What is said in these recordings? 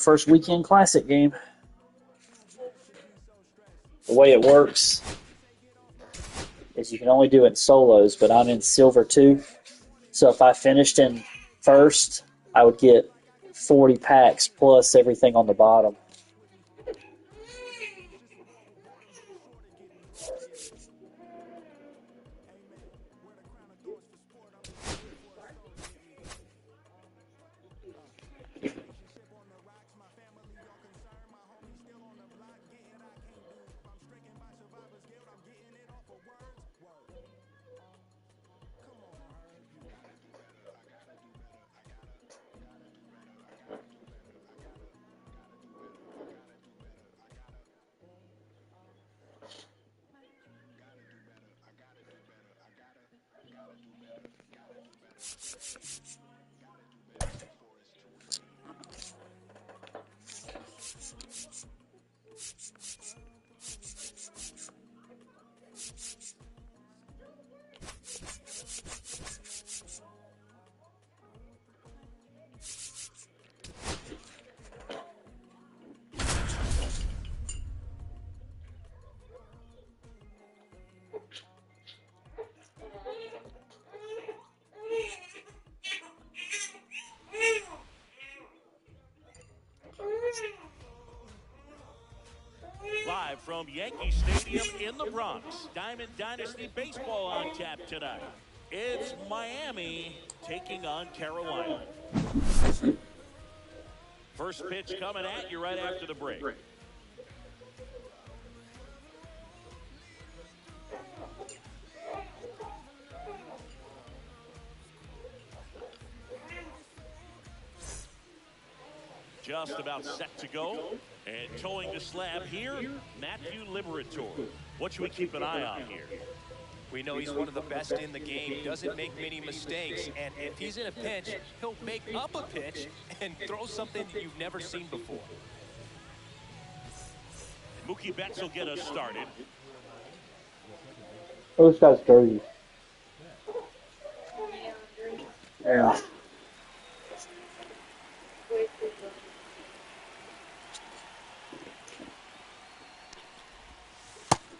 First weekend classic game. The way it works is you can only do it in solos, but I'm in silver 2. So if I finished in first, I would get 40 packs plus everything on the bottom. Live from Yankee Stadium in the Bronx, Diamond Dynasty Baseball on tap tonight. It's Miami taking on Carolina. First pitch coming at you right after the break. Just about set to go. And towing the slab here, Matthew Liberatore. What should we keep an eye on here? We know he's one of the best in the game, doesn't make many mistakes, and if he's in a pinch, he'll make up a pitch and throw something that you've never seen before. Mookie Betts will get us started. Oh, this guy's dirty. Yeah.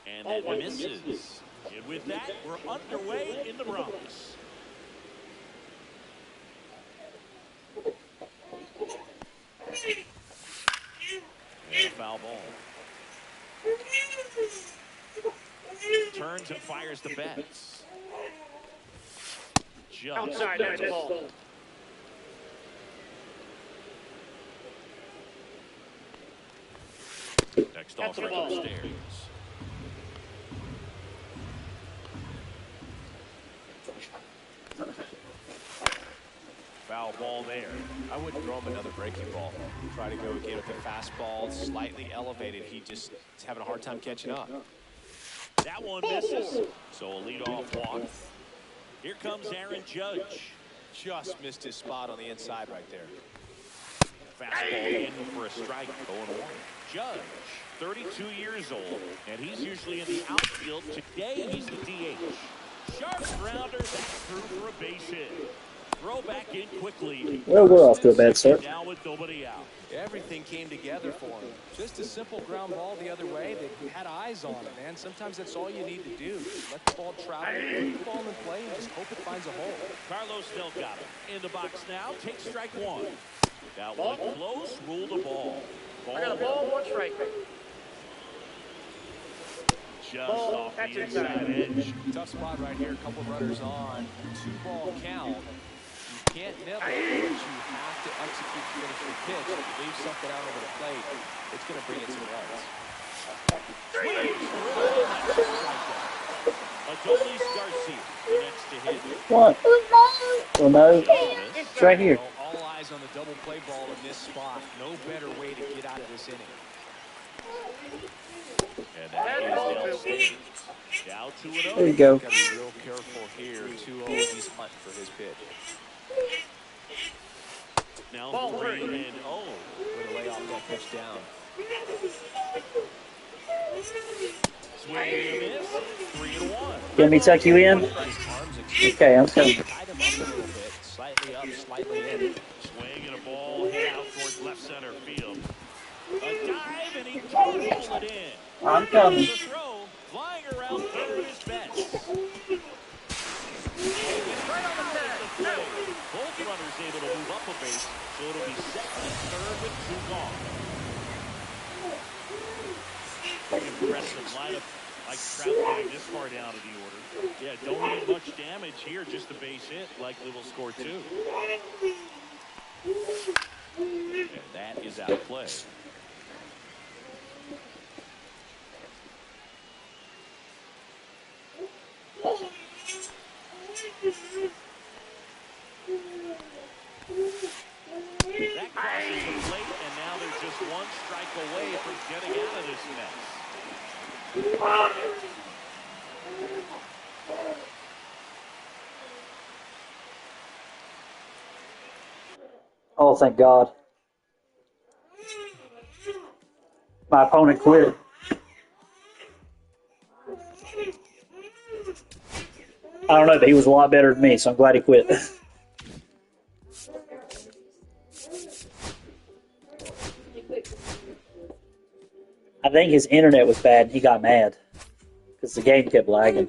And that misses. And with that, we're underway in the Bronx. And foul ball. Turns and fires the Betts. Just outside, that's a ball. Next offering upstairs. Foul ball there. I wouldn't throw him another breaking ball. Try to go again with the fastball, slightly elevated. He's having a hard time catching up. That one misses. So a leadoff walk. Here comes Aaron Judge. Just missed his spot on the inside right there. Fastball in for a strike. 0-1. Judge, 32 years old, and he's usually in the outfield. Today he's the DH. Sharp grounder, that's through for a base hit. Throw back in quickly. Well, we're off to a bad start. Now with nobody out. Everything came together for him. Just a simple ground ball the other way that had eyes on it, man. Sometimes that's all you need to do. Let the ball travel, put the ball in play, and just hope it finds a hole. Carlos Delgado in the box now. Takes strike one. That one close. Rule the ball. I got a ball, one strike. Just off the inside edge. Tough spot right here. A couple runners on. 2-ball count. You can't nibble, but you have to execute to finish your pitch. If you leave something out over the plate, it's going to bring in some runs. Adolis Garcia, the next to hit. What? Well, no. It's right here. All eyes on the double play ball in this spot. No better way to get out of this inning. And that is outstanding. Down 2-0. There you go. Got to be real careful here. 2-0, he's hunting for his pitch. Now 3-0. Going to lay off that pitch down. Swing and a miss. 3-1. Let me tuck you in. Okay, I'm coming. Tied him up a little bit. Slightly up, slightly in. Swing and a ball hit out towards left center field. I'm coming. The throw, flying around third is Betts. Right on the tag. Out. Both runners able to move up a base, so it'll be second and third with 2 gone. Impressive lineup like Trout getting this far down in the order. Yeah, don't need much damage here, just a base hit. Likely will score 2. And that is out of play. That crosses the plate, and now they're just 1 strike away from getting out of this mess. Oh, thank God. My opponent quit. I don't know, but he was a lot better than me, so I'm glad he quit. I think his internet was bad and he got mad because the game kept lagging.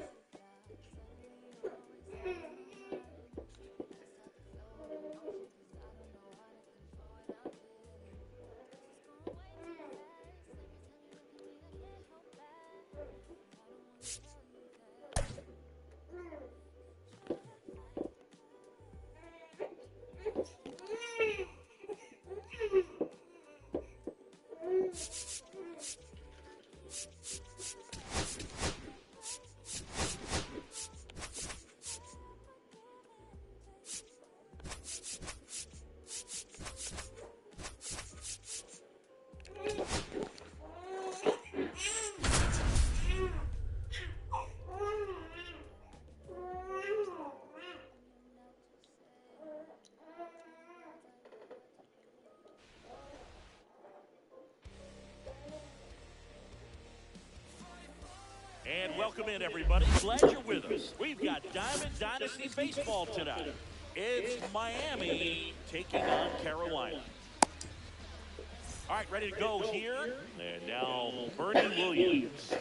And welcome in, everybody. Glad you're with us. We've got Diamond Dynasty Baseball tonight. It's Miami taking on Carolina. All right, ready to go here. And now Bernie Williams.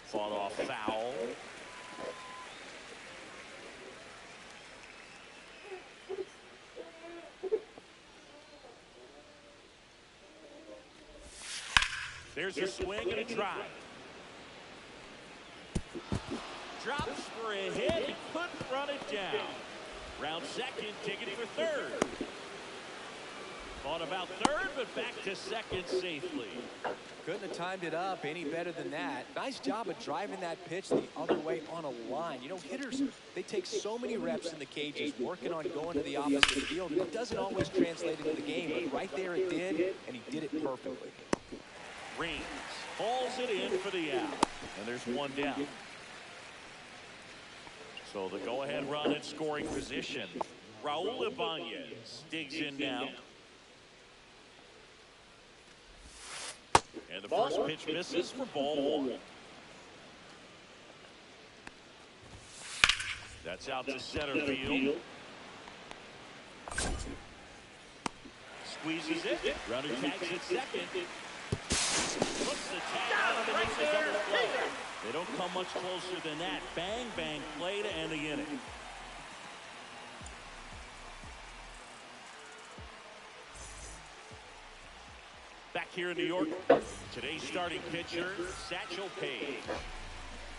Fought off foul. There's a swing and a drive. Drops for a hit. He couldn't run it down. Round second, taking for third. Thought about third, but back to second safely. Couldn't have timed it up any better than that. Nice job of driving that pitch the other way on a line. You know, hitters, they take so many reps in the cages, working on going to the opposite field, and it doesn't always translate into the game, but right there it did, and he did it perfectly. Reigns hauls it in for the out, and there's 1 down. So the go-ahead run in scoring position. Raul Ibanez digs in now. And the first pitch misses for ball 1. That's out to center field. Squeezes it. Runner tags it second. Puts the tag on him and makes a double play. They don't come much closer than that. Bang, bang play to end the inning. Back here in New York, today's starting pitcher, Satchel Paige.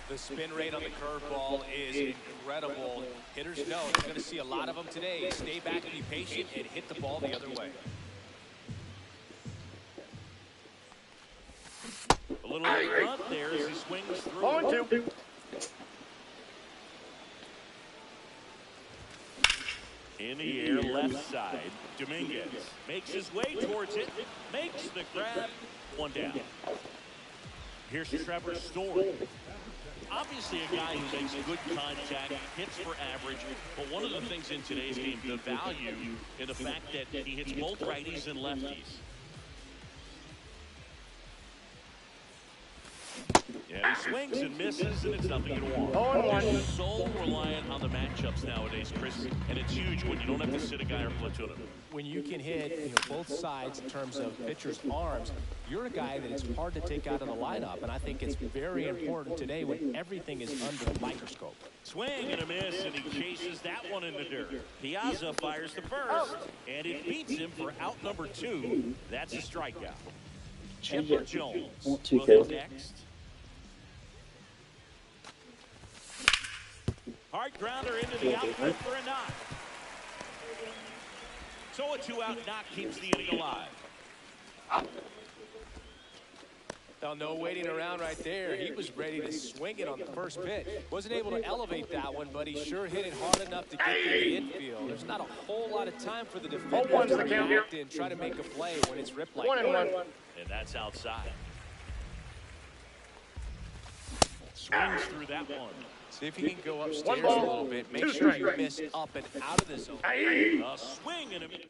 The spin rate on the curveball is incredible. Hitters know they're going to see a lot of them today. Stay back and be patient and hit the ball the other way. A little late run there as he swings through. 0-2. In the air, left side. Dominguez makes his way towards it. Makes the grab. 1 down. Here's Trevor Story. Obviously a guy who makes good contact, hits for average, but one of the things in today's game, the value in the fact that he hits both righties and lefties. Yeah, he swings and misses, and it's nothing at all. 0-1. They're so reliant on the matchup matchups nowadays, Chris, and it's huge when you don't have to sit a guy or platoon him. When you can hit both sides in terms of pitchers' arms, you're a guy that it's hard to take out of the lineup, and I think it's very important today when everything is under the microscope. Swing and a miss, and he chases that one in the dirt. Piazza fires the first, and it beats him for out number 2. That's a strikeout. Chipper Jones will hit next. Hard grounder into the outfield for a knock. So a 2-out knock keeps the inning alive. Now, no waiting around right there. He was ready to swing it on the first pitch. Wasn't able to elevate that one, but he sure hit it hard enough to get to the infield. There's not a whole lot of time for the defender to react and try to make a play when it's ripped like that. And that's outside. Swings through that one. See if he can go upstairs a little bit. Make sure you miss up and out of the zone. A swing and a miss.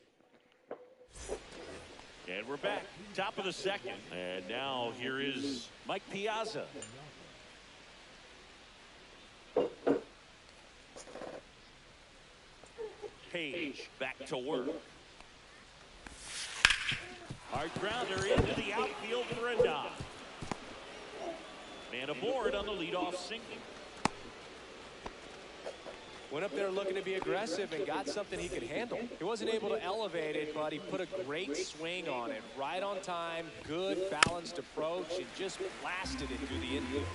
And we're back. Top of the second. And now here is Mike Piazza. Page back to work. Hard grounder into the outfield for a knock. Man aboard on the leadoff single. Went up there looking to be aggressive and got something he could handle. He wasn't able to elevate it, but he put a great swing on it. Right on time, good balanced approach, and just blasted it through the infield.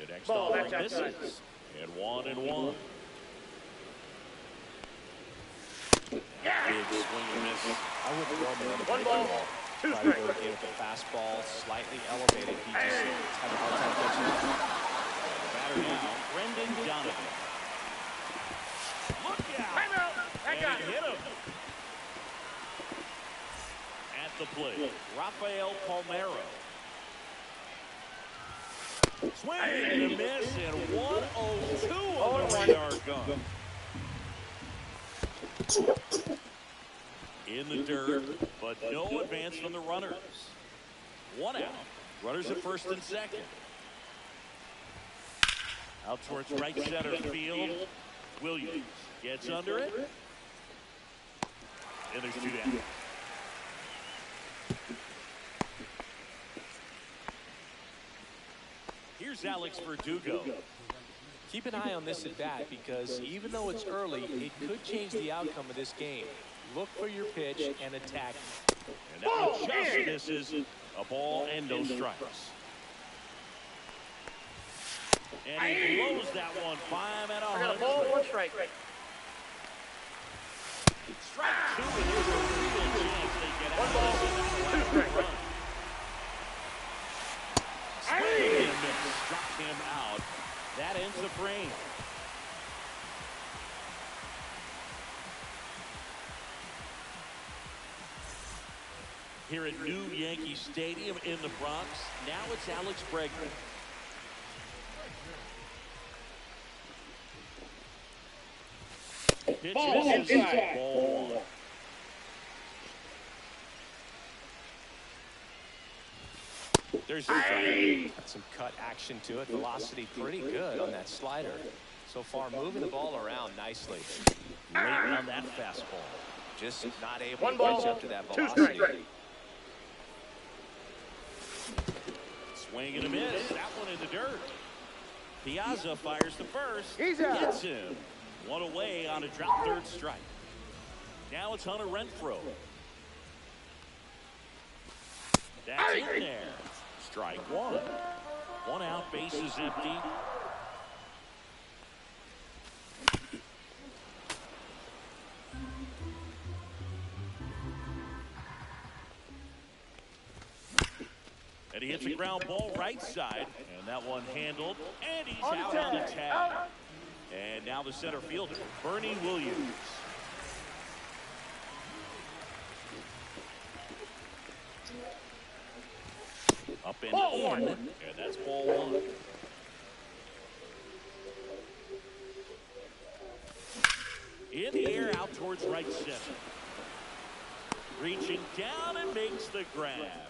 The next offering misses. And 1-1. Big swing and miss. I wouldn't throw him another breaking ball. Try to go again with the fastball, slightly elevated. He just had a hard time catching it. Batter now, Brendan Donovan. Look out! And it hit him. At the plate, Rafael Palmeiro. Swing and a miss, and 1-0-2 on the radar gun. In the dirt, but no advance from the runners. 1 out. Runners at first and second. Out towards right center field. Williams gets under it. And there's 2 down. Here's Alex Verdugo. Keep an eye on this at bat because even though it's early, it could change the outcome of this game. Look for your pitch and attack. And that one just misses. A ball and no strikes. And he blows that one 5 and 100. Ball, 1 strike. Strike 2, and there's a real chance they get out of this and that'll run. Swing and a miss. Struck him out. That ends the frame. Here at New Yankee Stadium in the Bronx, now it's Alex Bregman. Pitch misses. Ball 1. There's the strike. Got some cut action to it. Velocity pretty good on that slider. So far, moving the ball around nicely. Waiting on that fastball. Just not able to catch up to that velocity. Swing and a miss. That one in the dirt. Piazza fires the first. Gets him. 1 away on a drop third strike. Now it's Hunter Renfroe. That's in there. Strike 1. 1 out, bases empty. And he hits a ground ball right side. And that one handled. And he's out on the tag. And now the center fielder, Bernie Williams. Up and in. And that's ball 1. In the air out towards right center. Reaching down and makes the grab.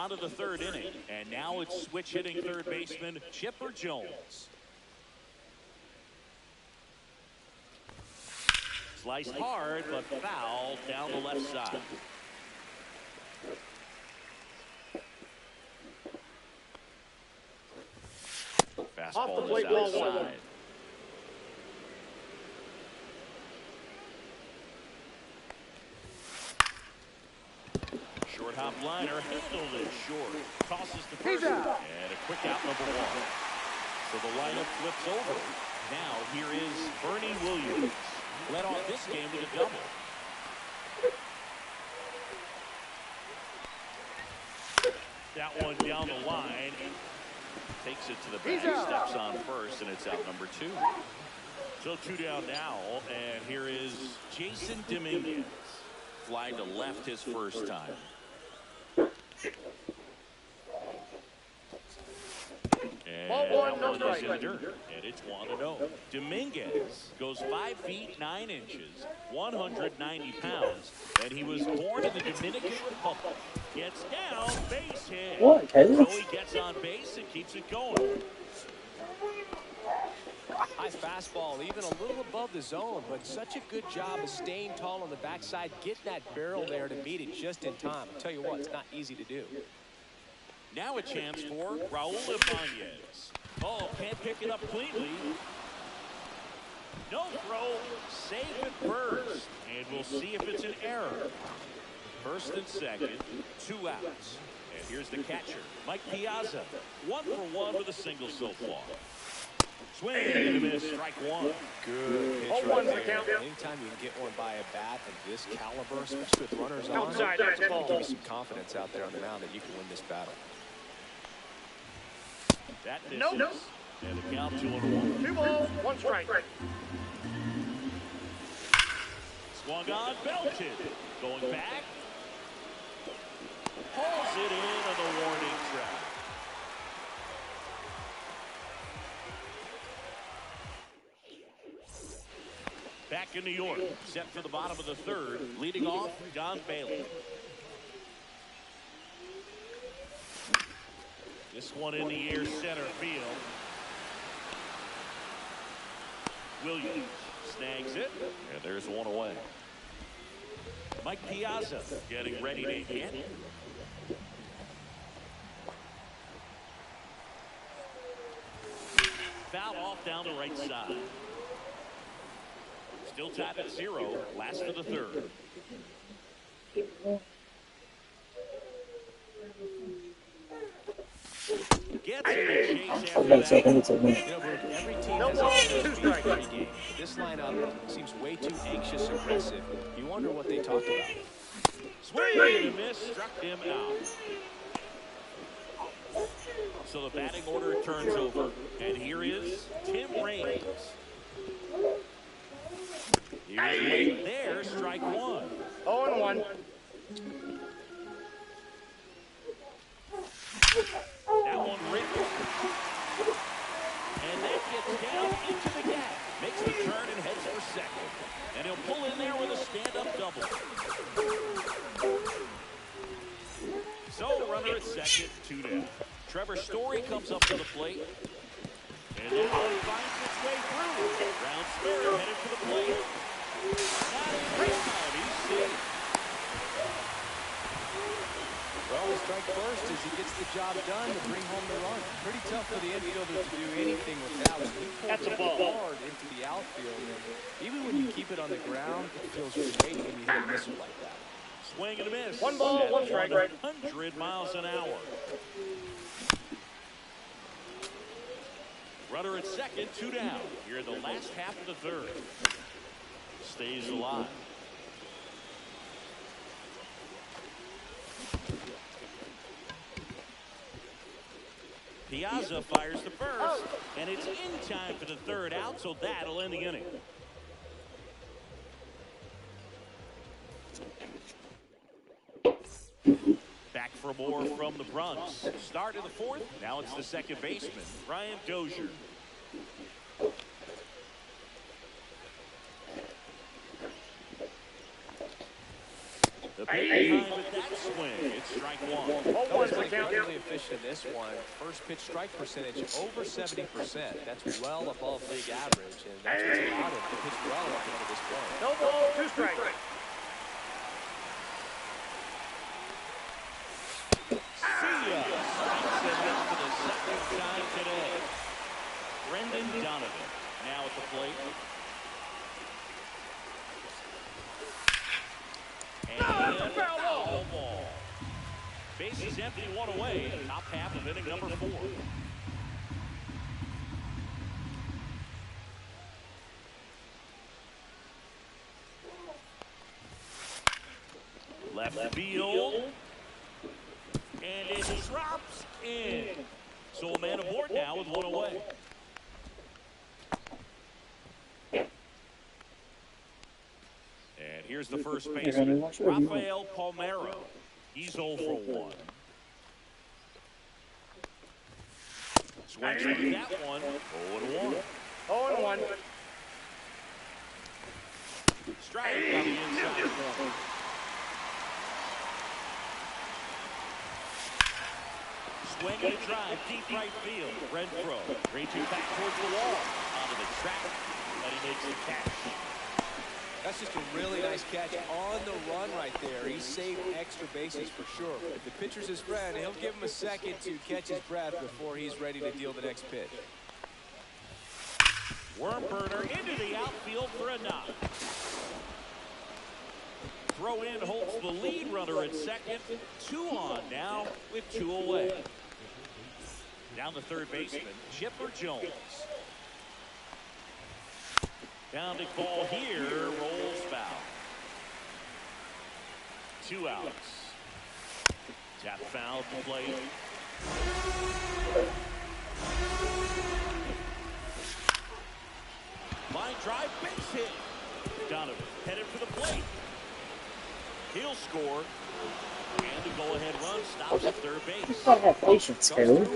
On to the third inning, and now it's switch hitting third baseman Chipper Jones. Sliced hard, but foul down the left side. Fastball is outside. Short hop liner, handled it short. Tosses to first, and a quick out number one. So the lineup flips over. Now here is Bernie Williams. Led off this game with a double. That one down the line. Takes it to the bag, steps on first, and it's out number two. So two down now, and here is Jason Dominguez. Fly to left his first time. And that one is in the dirt, and it's 1-0. Dominguez goes 5 feet 9 inches, 190 pounds, and he was born in the Dominican Republic. Gets down, base hit. What, Taylor? So he gets on base and keeps it going. High fastball, even a little above the zone, but such a good job of staying tall on the backside, getting that barrel there to meet it just in time. I'll tell you what, it's not easy to do. Now a chance for Raul Ibanez. Oh, can't pick it up cleanly. No throw, save it first, and we'll see if it's an error. First and second, 2 outs. And here's the catcher, Mike Piazza. 1 for 1 with a single so far. Swing and a miss, strike one. Good pitch right there. Anytime you can get one by a bat of this caliber, especially with runners on, Outside, that's a ball. give you some confidence out there on the mound that you can win this battle. That misses. Nope. And the count 2-1. 2 balls, 1 strike. Swung on, belted. Going back. Pulls it in on the warning track. Back in New York, set for the bottom of the third. Leading off, Don Bailey. This one in the air, center field. Williams snags it, and there's one away. Mike Piazza getting ready to hit. Foul off down the right side. Still tied at 0, last of the third. Gets in the chase after that. You know, every team has a speed every game. But this lineup seems way too anxious, aggressive. You wonder what they talk about. Swing and a miss, struck him out. So the batting order turns over, and here is Tim Raines. He was late there, strike one. 0-1. That one ripped. And that gets down into the gap. Makes the turn and heads for second. And he'll pull in there with a stand-up double. So runner at second, 2 down. Trevor Story comes up to the plate. And the ball finds its way through. Round Spirit headed for the plate. Not in great time. He's safe. Well, the strike first as he gets the job done to bring home the run. Pretty tough for the infielder to do anything with that one. He That's a pulled ball. it hard into the outfield. And even when you keep it on the ground, it feels great when you hit a missile like that. Swing and a miss. 1 ball, At 1 strike. 100 miles an hour. Runner at second, 2 down. Here in the last half of the third. Stays alive. Piazza fires the first, and it's in time for the third out, so that'll end the inning. Back for more from the Bronx. Start of the fourth. Now it's the second baseman, Brian Dozier. The pitch behind with that swing. It's strike one. That was incredibly efficient in this one. First pitch strike percentage over 70%. That's well above league average, and that's what's allowed him to pitch well up until this point. No ball, 2 strikes. See ya. Strikes him out for the second time today. Brendan Donovan now at the plate. And foul ball. Bases empty, 1 away. Top half of inning number 4. Left field. And it drops in. So a man aboard now with 1 away. And here's the first baseman, Rafael Palmeiro. He's 0 for 1. Swings with that one. 0-1. 0-1. Strike on the inside corner. Swing and a drive, deep right field. Renfroe reaching back towards the wall. Onto the track, and he makes the catch. That's just a really nice catch on the run right there. He saved extra bases for sure. If the pitcher's his friend, he'll give him a second to catch his breath before he's ready to deal the next pitch. Worm burner into the outfield for a knock. Throw in holds the lead runner at second. 2 on now with 2 away. Down the third baseman, Chipper Jones. Pounding ball here, rolls foul. 2 outs. Tap foul to plate. Line drive, base hit. Donovan headed for the plate. He'll score. And the go-ahead run stops at third base. You gotta have patience, Caleb.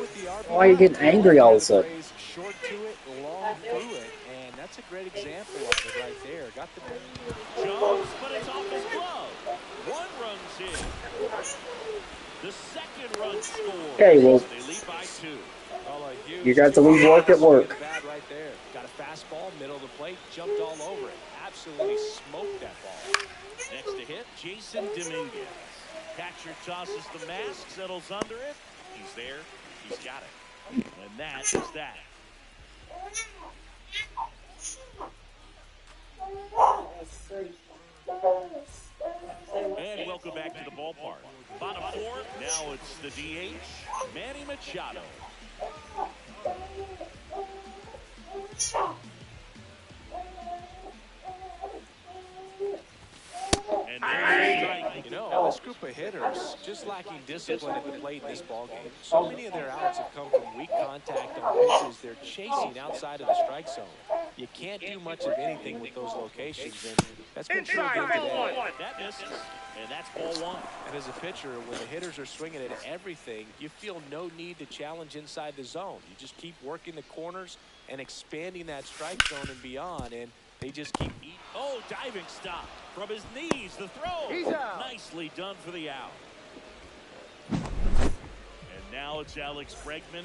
Why are you getting angry all of a sudden? Short to it, long through it, and that's a great example of it right there. Got the Jones, but it's off his glove. 1 run's in. The second run scores. Okay, well, They lead by 2. you got to leave work at work. Bad right there. Got a fastball, middle of the plate, jumped all over it. Absolutely smoked that ball. Next to hit, Jason Dominguez. Catcher tosses the mask, settles under it. He's there. He's got it. And that is that. And welcome back to the ballpark. Bottom 4, now it's the DH, Manny Machado. And there's a strike. You know, this group of hitters just lacking discipline at the plate in this ballgame. So many of their outs have come from weak contact on pitches they're chasing outside of the strike zone. You can't do much of anything with those locations, and that's been true again today. That misses, and that's ball 1. And as a pitcher, when the hitters are swinging at everything, you feel no need to challenge inside the zone. You just keep working the corners and expanding that strike zone and beyond, and they just keep eating. Oh, diving stop from his knees. The throw. He's out. Nicely done for the out. And now it's Alex Bregman.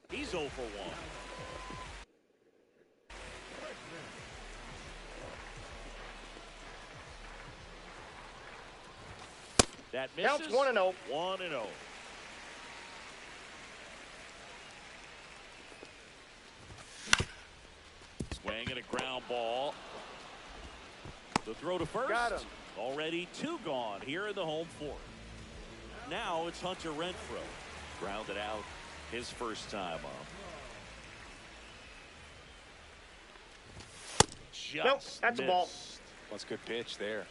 He's 0 for 1. That misses. Counts 1-0. 1-0. Swing and a ground ball. The throw to first. Got him. Already 2 gone here in the home 4th. Now it's Hunter Renfroe. Grounded out his first time up. Just Nope, that's a ball. missed. That's a good pitch there.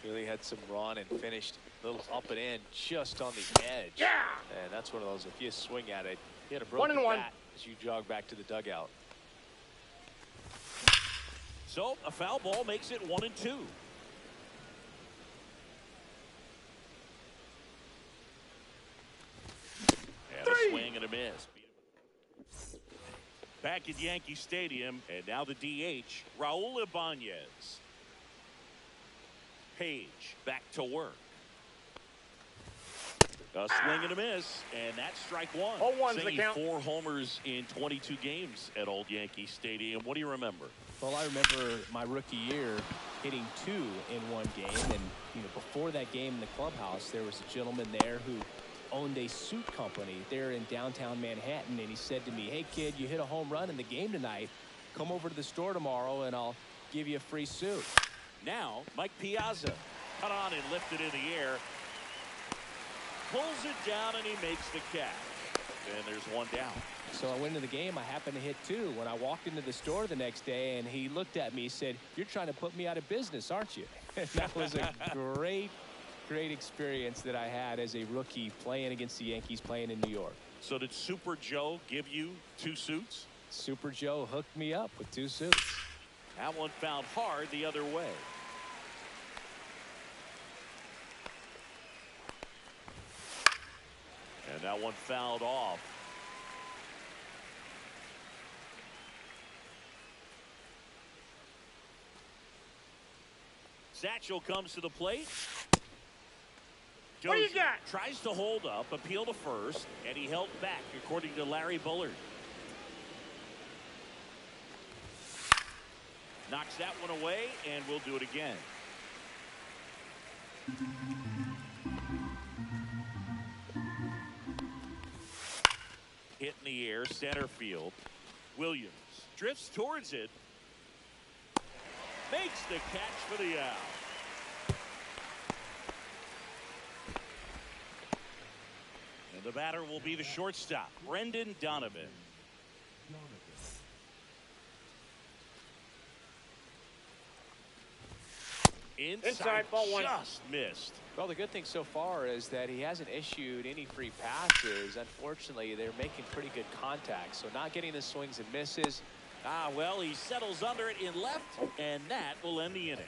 Really had some run and finished a little up and in just on the edge. Yeah. And that's one of those, if you swing at it, you had a broken 1-1. bat as you jog back to the dugout. So a foul ball makes it 1-2. And a swing and a miss. Back at Yankee Stadium, and now the DH, Raul Ibanez. Page back to work. A swing and a miss, and that's strike one. 0-1's the count. 4 homers in 22 games at Old Yankee Stadium. What do you remember? Well, I remember my rookie year hitting 2 in one game, and before that game in the clubhouse, there was a gentleman there who owned a suit company there in downtown Manhattan, and he said to me, "Hey kid, you hit a home run in the game tonight. Come over to the store tomorrow and I'll give you a free suit." Now Mike Piazza cut on and lifted in the air, pulls it down, and he makes the catch, and there's one down. So I went into the game. I happened to hit 2. When I walked into the store the next day, and he looked at me, said, "You're trying to put me out of business, aren't you?" And that was a great experience that I had as a rookie playing against the Yankees, playing in New York. So did Super Joe give you 2 suits? Super Joe hooked me up with 2 suits. That one fouled hard the other way. And that one fouled off. Satchel comes to the plate. What do you got? Tries to hold up, appeal to first, and he held back, according to Larry Bullard. Knocks that one away, and we'll do it again. Hit in the air, center field. Williams drifts towards it. Makes the catch for the out. And the batter will be the shortstop, Brendan Donovan. Inside, ball 1. Just missed. Well, the good thing so far is that he hasn't issued any free passes. Unfortunately, they're making pretty good contact, so not getting the swings and misses. Well, he settles under it in left, and that will end the inning.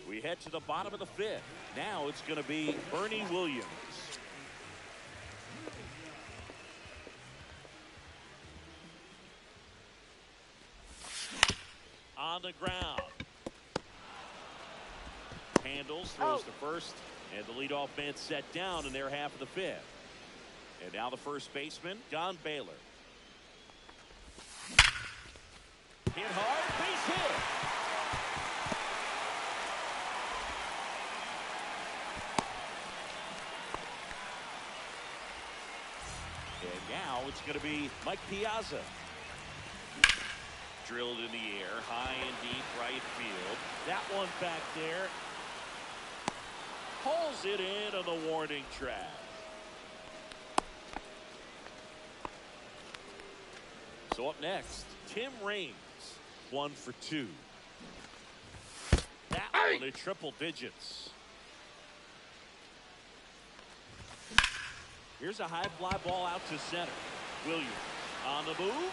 We head to the bottom of the 5th. Now it's going to be Bernie Williams. On the ground. Handles, throws to first, and the leadoff man set down in their half of the 5th. And now the first baseman, Don Baylor. Hit hard, base hit. And now it's going to be Mike Piazza. Drilled in the air, high and deep right field. That one back there. Pulls it in on the warning track. So up next, Tim Raines, 1 for 2. That one in triple digits. Here's a high fly ball out to center. Williams on the move.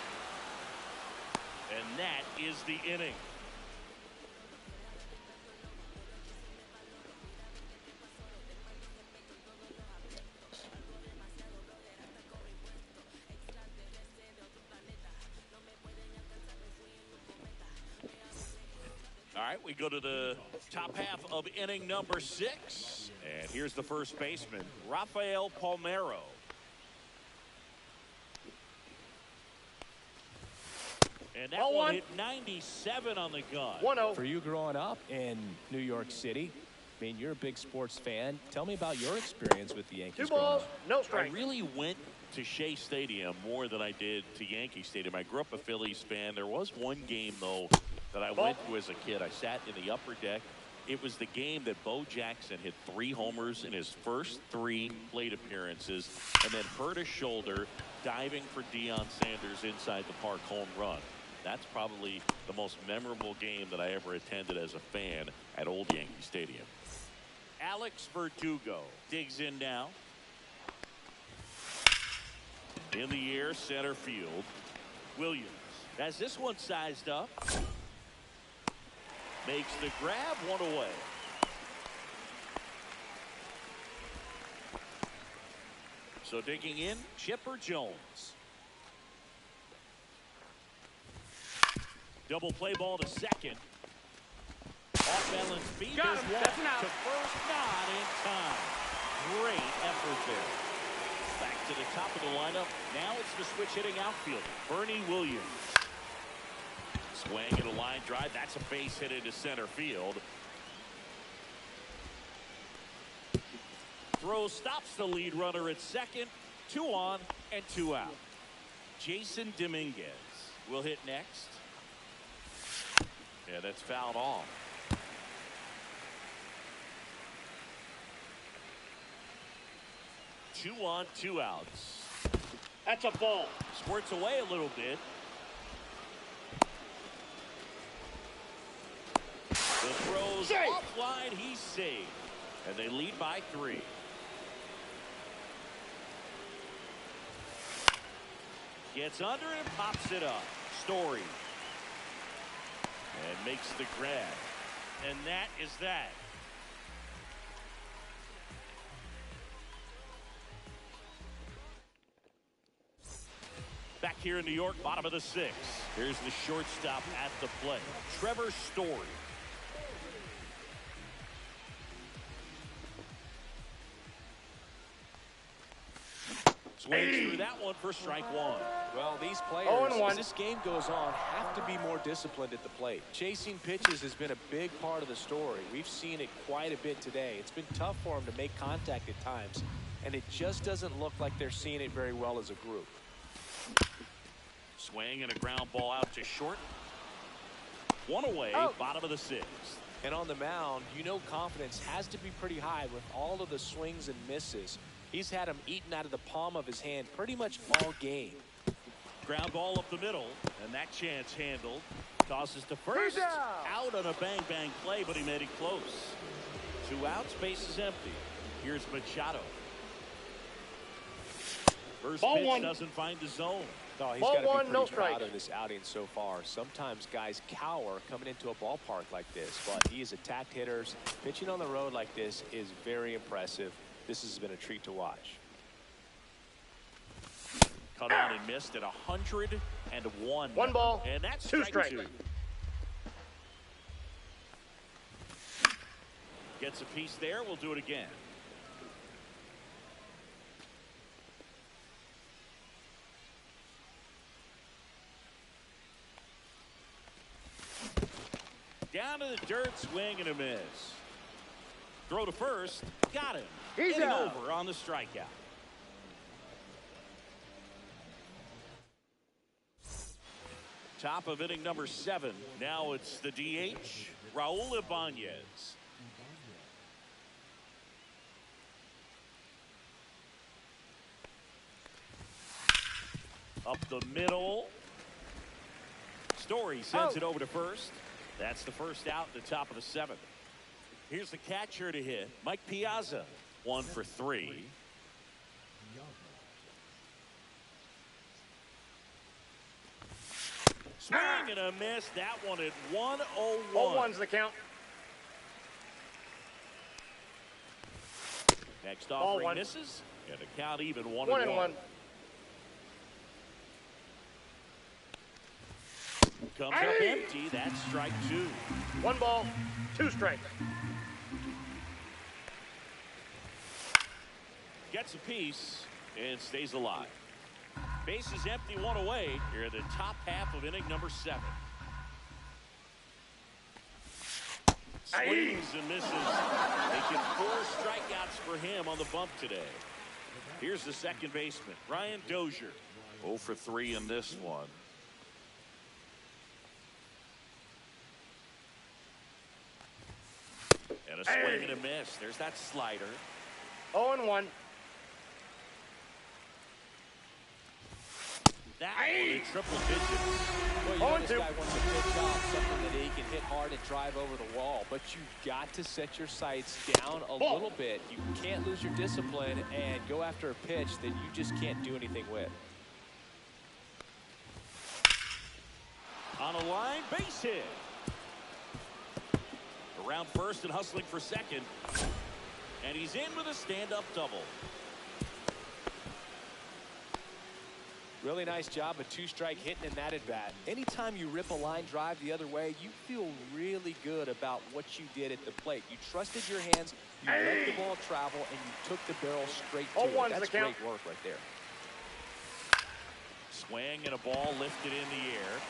And that is the inning. All right, we go to the top half of inning number 6. And here's the first baseman, Rafael Palmeiro. And that one hit 97 on the gun. 1-0. For you growing up in New York City, I mean, you're a big sports fan. Tell me about your experience with the Yankees. 2 balls, no I strike. really went to Shea Stadium more than I did to Yankee Stadium. I grew up a Phillies fan. There was one game, though, that I went to as a kid. I sat in the upper deck. It was the game that Bo Jackson hit 3 homers in his first 3 plate appearances and then hurt his shoulder diving for Deion Sanders inside the park home run. That's probably the most memorable game that I ever attended as a fan at Old Yankee Stadium. Alex Verdugo digs in now. In the air, center field. Williams has this one sized up. Makes the grab, one away. So digging in, Chipper Jones. Double play ball to second. Off balance feed. Got There's him. one. That's an out. To first, not in time. Great effort there. Back to the top of the lineup. Now it's the switch hitting outfield. Bernie Williams. Swing and a line drive. That's a base hit into center field. Throw stops the lead runner at second. 2 on and 2 out. Jason Dominguez will hit next. Yeah, that's fouled off. 2 on, 2 outs. That's a ball. Squirts away a little bit. The throw's Safe. offline. He's saved. And they lead by 3. Gets under and pops it up. Story. And makes the grab. And that is that. Back here in New York, bottom of the 6th. Here's the shortstop at the plate, Trevor Story. Swings through that one for strike 1. Well, these players, 0-1. as this game goes on, have to be more disciplined at the plate. Chasing pitches has been a big part of the story. We've seen it quite a bit today. It's been tough for them to make contact at times, and it just doesn't look like they're seeing it very well as a group. Swing and a ground ball out to short. 1 away, bottom of the 6th. And on the mound, you know confidence has to be pretty high with all of the swings and misses. He's had them eaten out of the palm of his hand pretty much all game. Ground ball up the middle, and that chance handled. Tosses to first. Out on a bang-bang play, but he made it close. 2 outs, base is empty. Here's Machado. First Ball pitch 1. doesn't find the zone. No, he's Ball got to be 1, pretty no proud strike. of this outing so far. Sometimes guys cower coming into a ballpark like this, but he has attacked hitters. Pitching on the road like this is very impressive. This has been a treat to watch. Cut on and missed at 101. 1 ball, and that's 2 strike strikes. 2. Gets a piece there. We'll do it again. Down to the dirt, swing and a miss. Throw to first, got him. He's Inning out. over on the strikeout. Top of inning number 7. Now it's the DH, Raul Ibanez. Up the middle. Story sends it over to first. That's the first out at the top of the 7th. Here's the catcher to hit, Mike Piazza. 1 for 3. Swing and a miss. That one at 101. 0-1's the count. Next Ball offering 1. misses. And the count even 1-1. 1-1. Comes up empty. That's strike 2. 1 ball, 2 strikes. Gets a piece and stays alive. Base is empty, 1 away. Here in the top half of inning number 7. Swings and misses. Making 4 strikeouts for him on the bump today. Here's the second baseman, Ryan Dozier. 0 for 3 in this one. And a swing and a miss. There's that slider. 0-1. That one in triple digits. Well, you know this 0-2. guy wants to pitch off something that he can hit hard and drive over the wall, but you've got to set your sights down a little bit. You can't lose your discipline and go after a pitch that you just can't do anything with. On a line, base hit. Around first and hustling for second. And he's in with a stand-up double. Really nice job of two-strike hitting in that at-bat. Anytime you rip a line drive the other way, you feel really good about what you did at the plate. You trusted your hands, you let the ball travel, and you took the barrel straight to it. That's great work right there. Swing and a ball lifted in the air.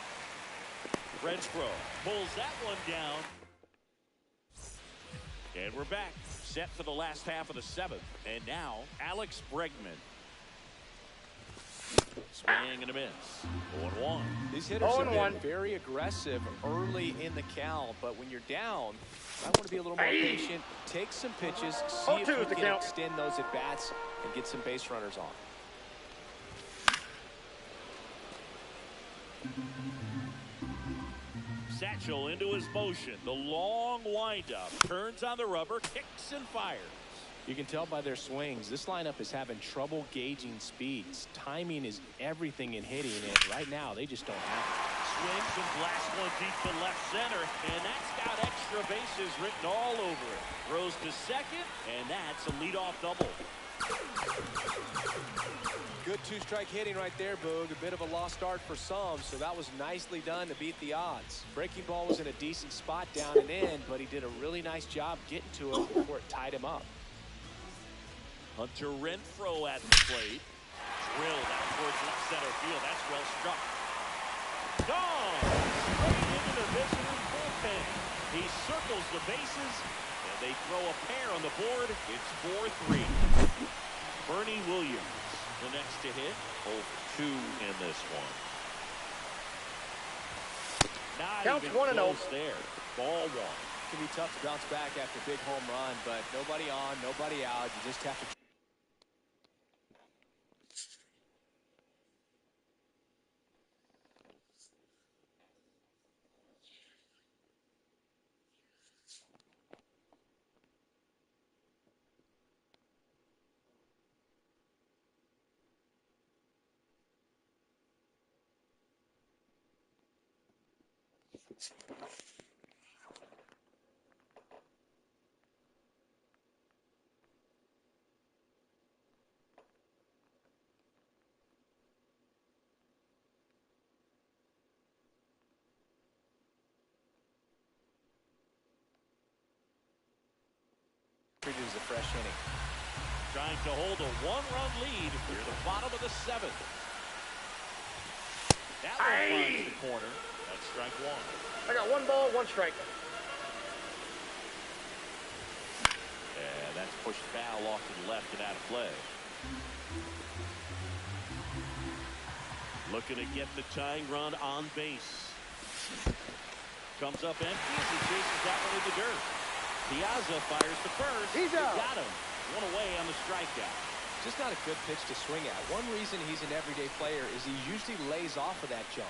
Renfroe pulls that one down. And we're back, set for the last half of the seventh. And now, Alex Bregman. Swing and a miss. 0-1. These hitters have been very aggressive early in the count, but when you're down, I want to be a little more patient, take some pitches, see if you can extend those at-bats and get some base runners on. Satchel into his motion. The long windup. Turns on the rubber, kicks and fires. You can tell by their swings, this lineup is having trouble gauging speeds. Timing is everything in hitting, and right now they just don't have it. Swings and blasts one deep to left center, and that's got extra bases written all over it. Throws to second, and that's a leadoff double. Good two-strike hitting right there, Boog. A bit of a lost start for some, so that was nicely done to beat the odds. Breaking ball was in a decent spot down and in, but he did a really nice job getting to it before it tied him up. Hunter Renfroe at the plate. Drilled out towards left center field. That's well struck. Gone! Straight into the visitor's bullpen. He circles the bases, and they throw a pair on the board. It's 4-3. Bernie Williams, the next to hit. 0-2 in this one. Not Counts even 1-0 there. Ball one. It can be tough to bounce back after a big home run, but nobody on, nobody out. You just have to. Treated as a fresh inning. Trying to hold a one-run lead near the bottom of the seventh. That one finds the corner. That's strike one. I got 1 ball, 1 strike. Yeah, that's pushed foul off to the left and out of play. Looking to get the tying run on base. Comes up empty as he chases that one in the dirt. Piazza fires the first. He's out. Got him. One away on the strikeout. Just not a good pitch to swing at. One reason he's an everyday player is he usually lays off of that jump.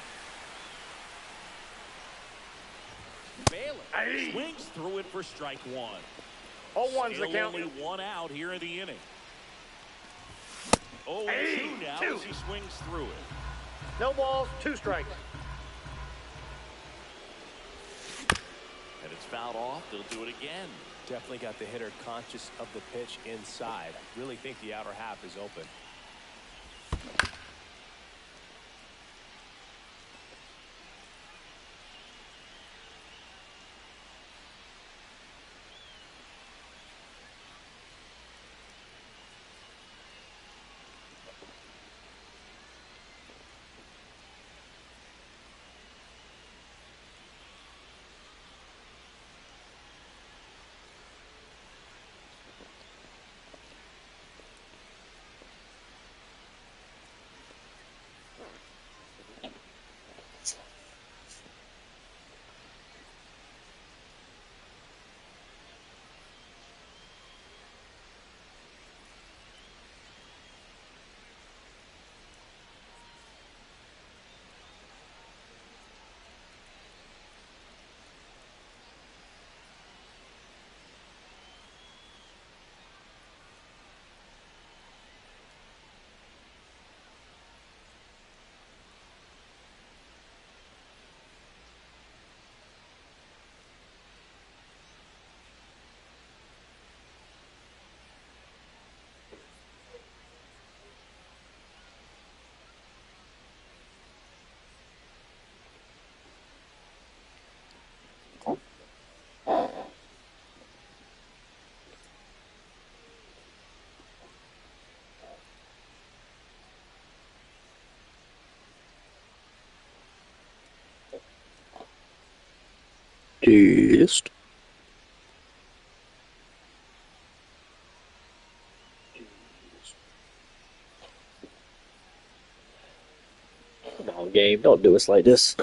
Baylor swings through it for strike one. 0-1's the count. Only one out here in the inning. 0-2 now as he swings through it. No balls, 2 strikes. And it's fouled off. They'll do it again. Definitely got the hitter conscious of the pitch inside. I really think the outer half is open. Test. Come on, game. Don't do us like this.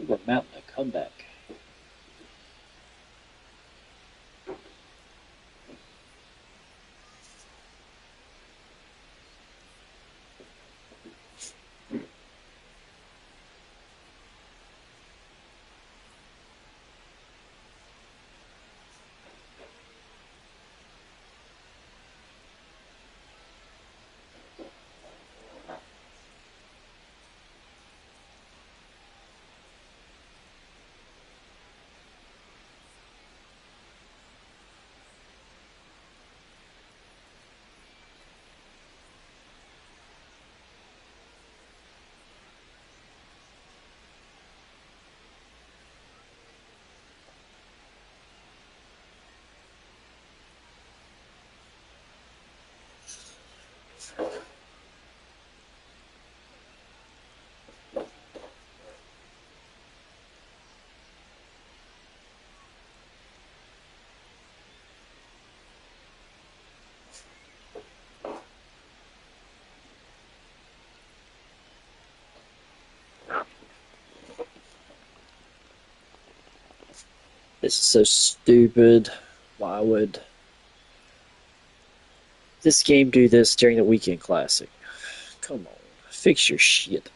We're mounting a comeback. This is so stupid. Why would this game do this during the weekend classic? Come on, fix your shit.